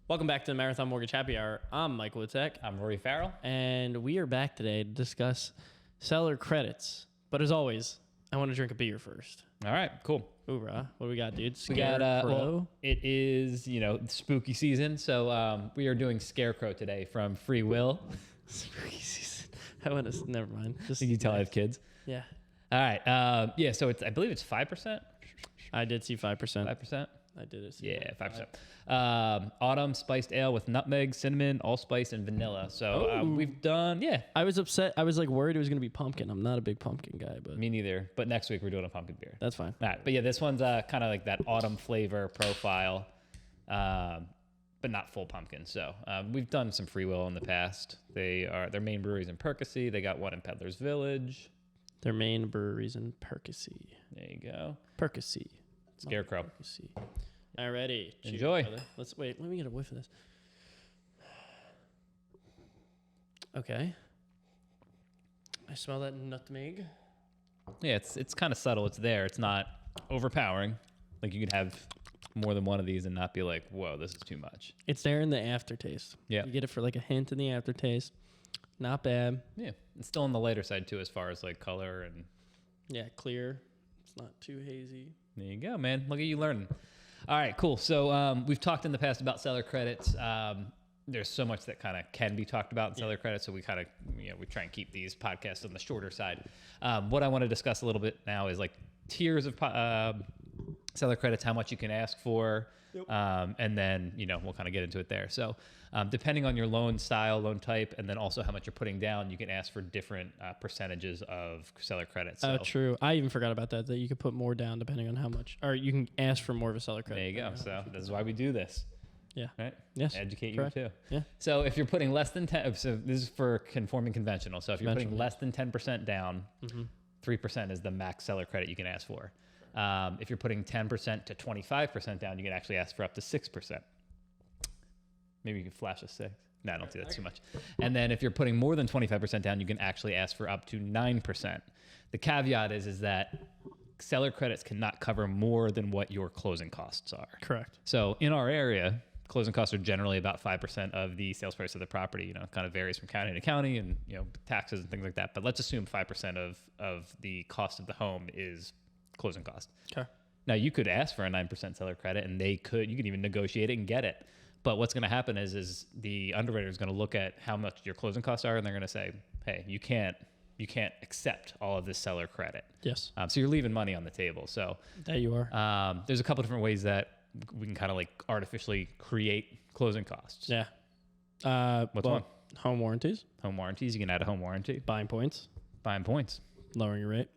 Welcome back to the Marathon Mortgage Happy Hour. I'm Mike Witzek, I'm Rory Farrell. and we are back today to discuss seller credits. But as always, I want to drink a beer first. All right, cool. Hoorah. What do we got, dude? We got, Scarecrow? it is, spooky season. So we are doing Scarecrow today from Free Will. Spooky season. I want to, never mind. Just, You can tell I have kids. Yeah. All right. So I believe it's 5%. I did see 5%. 5%? I did see Yeah, 5%. Autumn spiced ale with nutmeg, cinnamon, allspice, and vanilla. So we've done, I was upset. I was like worried it was going to be pumpkin. I'm not a big pumpkin guy, but me neither. But next week we're doing a pumpkin beer. that's fine. All right. But yeah, this one's kind of like that autumn flavor profile, but not full pumpkin. So we've done some Free Will in the past. Their main breweries in Percy. They got one in Peddler's Village. Their main breweries in Percy. There you go. Percy. Scarecrow. Percy. Alrighty. Cheers, Enjoy. brother. Let me get a whiff of this. Okay. I smell that nutmeg. Yeah, it's kind of subtle. It's there. It's not overpowering. Like you could have more than one of these and not be like, whoa, this is too much. It's there in the aftertaste. Yeah. You get it for like a hint in the aftertaste. Not bad. Yeah. It's still on the lighter side too, as far as like color and. Yeah, clear. It's not too hazy. There you go, man. Look at you learning. All right, cool. So we've talked in the past about seller credits. There's so much that kind of can be talked about in seller credits, so we kind of, we try and keep these podcasts on the shorter side. What I want to discuss a little bit now is like tiers of seller credits, how much you can ask for, and then, we'll kind of get into it there. So depending on your loan style, loan type, and then also how much you're putting down, you can ask for different percentages of seller credits. Oh, So, true. I even forgot about that you could put more down depending on how much, or you can ask for more of a seller credit. there you go. So this is why we do this. Yeah. Right? Yes. Educate correct. you too. Yeah. So if you're putting less than 10, so this is for conforming conventional. So if you're putting less than 10% down, 3% is the max seller credit you can ask for. If you're putting 10% to 25% down, you can actually ask for up to 6%. Maybe you can flash a 6. No, I don't do that too much. And then if you're putting more than 25% down, you can actually ask for up to 9%. The caveat is that seller credits cannot cover more than what your closing costs are. Correct. So in our area, closing costs are generally about 5% of the sales price of the property. It kind of varies from county to county and, taxes and things like that. But let's assume 5% of the cost of the home is closing cost. Okay. Now you could ask for a 9% seller credit and you could even negotiate it and get it. But what's going to happen is the underwriter is going to look at how much your closing costs are and they're going to say, hey, you can't accept all of this seller credit. Yes. So you're leaving money on the table. So There you are. there's a couple different ways that we can kind of like artificially create closing costs. Yeah. What's one? Home warranties, Home warranties. You can add a home warranty. buying points, Buying points. lowering your rate.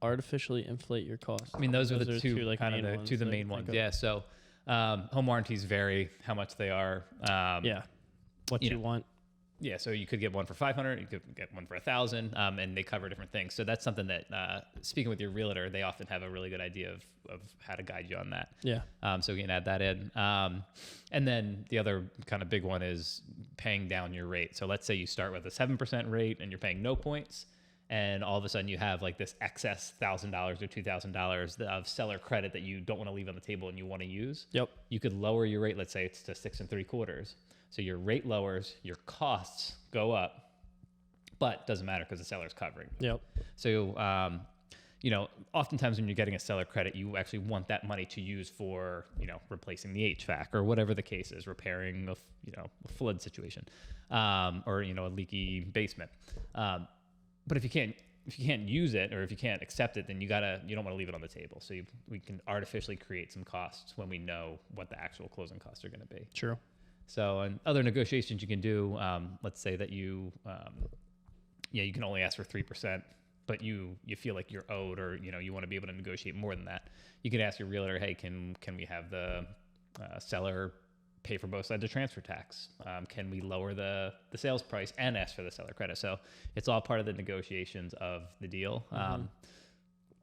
Artificially inflate your costs. I mean, those are the two like kind of main the ones two the that main I ones. think of. Yeah. So home warranties vary how much they are. Yeah. What you want. Yeah, so you could get one for $500, you could get one for $1,000, and they cover different things. So that's something that, speaking with your realtor, they often have a really good idea of how to guide you on that. Yeah. So we can add that in. And then the other kind of big one is paying down your rate. So let's say you start with a 7% rate and you're paying no points, and all of a sudden you have like this excess $1,000 or $2,000 of seller credit that you don't want to leave on the table and you want to use. Yep. You could lower your rate. Let's say it's to 6 3/4. So your rate lowers, your costs go up, but doesn't matter because the seller's covering. Yep. So, oftentimes when you're getting a seller credit, you actually want that money to use for, replacing the HVAC or whatever the case is, repairing a flood situation, or, a leaky basement. But if you can't use it or if you can't accept it, then you don't want to leave it on the table. So we can artificially create some costs when we know what the actual closing costs are going to be. True. So, and other negotiations you can do, let's say that you can only ask for 3%, but you feel like you're owed, or you want to be able to negotiate more than that. You could ask your realtor, hey, can we have the seller pay for both sides of transfer tax? Can we lower the sales price and ask for the seller credit? So it's all part of the negotiations of the deal.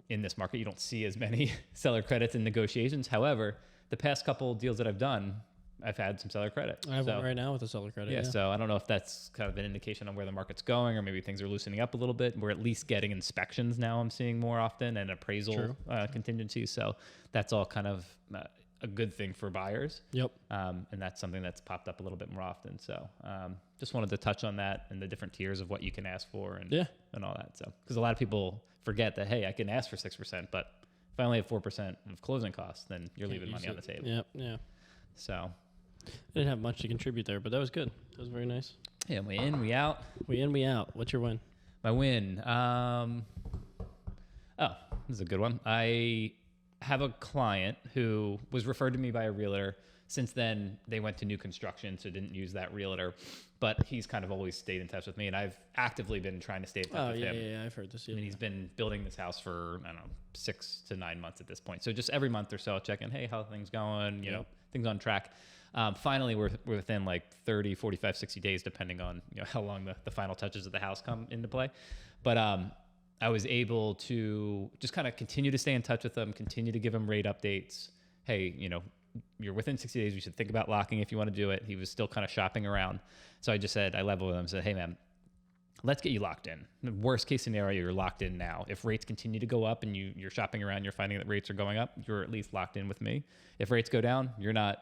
In this market, you don't see as many seller credits in negotiations. However, the past couple deals that I've done, I've had some seller credit. I have one right now with a seller credit. Yeah, so I don't know if that's kind of an indication on where the market's going, or maybe things are loosening up a little bit. We're at least getting inspections now, I'm seeing more often, and appraisal contingencies. So that's all kind of a good thing for buyers. Yep. And that's something that's popped up a little bit more often. So just wanted to touch on that and the different tiers of what you can ask for and all that. So because a lot of people forget that, hey, I can ask for 6%, but if I only have 4% of closing costs, then you're leaving money on the table. Yep. Yeah. So I didn't have much to contribute there, but that was good. That was very nice. yeah, we in, we out. We in, we out. What's your win? My win. Oh, this is a good one. I have a client who was referred to me by a realtor. Since then, they went to new construction, so didn't use that realtor. But he's kind of always stayed in touch with me, and I've actively been trying to stay in touch with him. Yeah, I've heard this. I mean, he's been building this house for, I don't know, 6 to 9 months at this point. So just every month or so, I'll check in, hey, how are things going? You know, things on track. Finally, we're within like 30, 45, 60 days, depending on how long the final touches of the house come into play. But I was able to just kind of continue to stay in touch with him, continue to give him rate updates. Hey, you're within 60 days. We should think about locking if you want to do it. He was still kind of shopping around. So I just said, I leveled with him and said, hey, man, let's get you locked in. The worst case scenario, you're locked in now. If rates continue to go up and you're shopping around, you're finding that rates are going up, you're at least locked in with me. If rates go down, you're not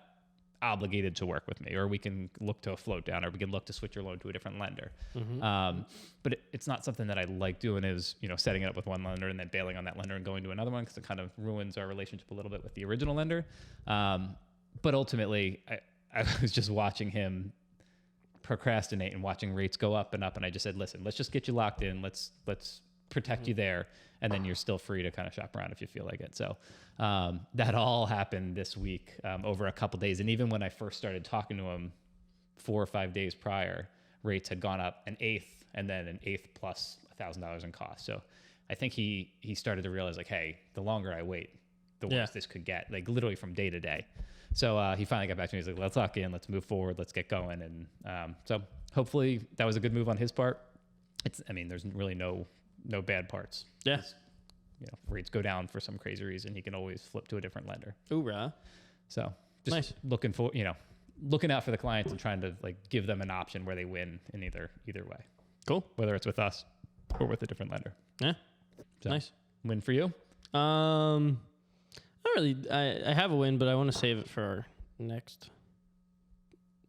obligated to work with me, or we can look to a float down, or we can look to switch your loan to a different lender. But it's not something that I like doing is, setting it up with one lender and then bailing on that lender and going to another one, because it kind of ruins our relationship a little bit with the original lender. But ultimately, I was just watching him procrastinate and watching rates go up and up. And I just said, listen, let's just get you locked in. Let's protect you there. And then you're still free to kind of shop around if you feel like it. So that all happened this week over a couple days. And even when I first started talking to him 4 or 5 days prior, rates had gone up 1/8 and then 1/8 plus $1,000 in cost. So I think he started to realize, like, hey, the longer I wait, the worse this could get, like literally from day to day. So he finally got back to me. He's like, let's lock in, let's move forward, let's get going. And so hopefully that was a good move on his part. There's really no bad parts. Yeah. Rates go down for some crazy reason, he can always flip to a different lender. Hoorah. So just nice. looking out for the clients and trying to like give them an option where they win in either way. Cool. Whether it's with us or with a different lender. Yeah. So, nice. Win for you? Not really. I have a win, but I want to save it for our next.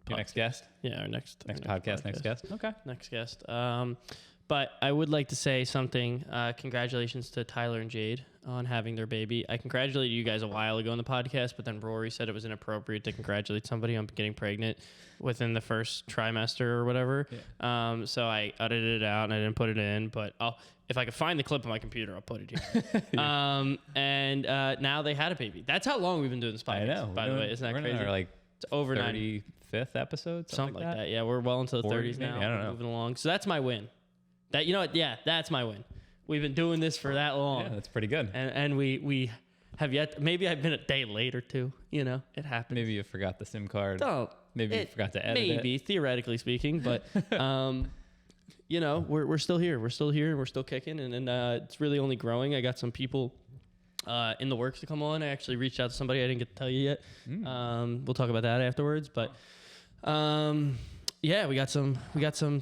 Your next guest? Yeah, our next podcast. Next guest. Okay. Next guest. But I would like to say something. Congratulations to Tyler and Jade on having their baby. I congratulated you guys a while ago on the podcast, but then Rory said it was inappropriate to congratulate somebody on getting pregnant within the first trimester or whatever. Yeah. So I edited it out and I didn't put it in, but if I could find the clip on my computer, I'll put it here. And now they had a baby. That's how long we've been doing this podcast. I know. By the way, isn't that crazy? We're it's over 35th episode, something like that. Yeah, we're well into the 30s now. I don't know. Moving along. So that's my win. That's my win. We've been doing this for that long. Yeah, that's pretty good. And we have yet. Maybe I've been a day late or two. It happens. Maybe you forgot the SIM card. Maybe you forgot to edit it. Maybe, theoretically speaking, but we're still here. We're still here and we're still kicking, and it's really only growing. I got some people in the works to come on. I actually reached out to somebody I didn't get to tell you yet. We'll talk about that afterwards, but yeah, we got some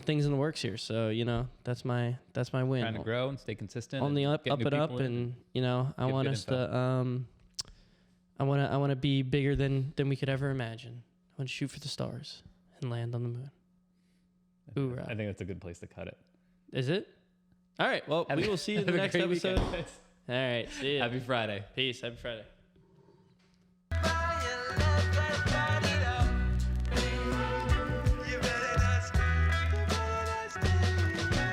things in the works here. So, that's my win. Trying to grow and stay consistent. On the up and up, and I want us to I want to be bigger than we could ever imagine. I want to shoot for the stars and land on the moon. Hoorah. I think that's a good place to cut it. Is it? All right. Well, we will see you in the next episode. Weekend. All right. See you. Happy Friday. Peace. Happy Friday.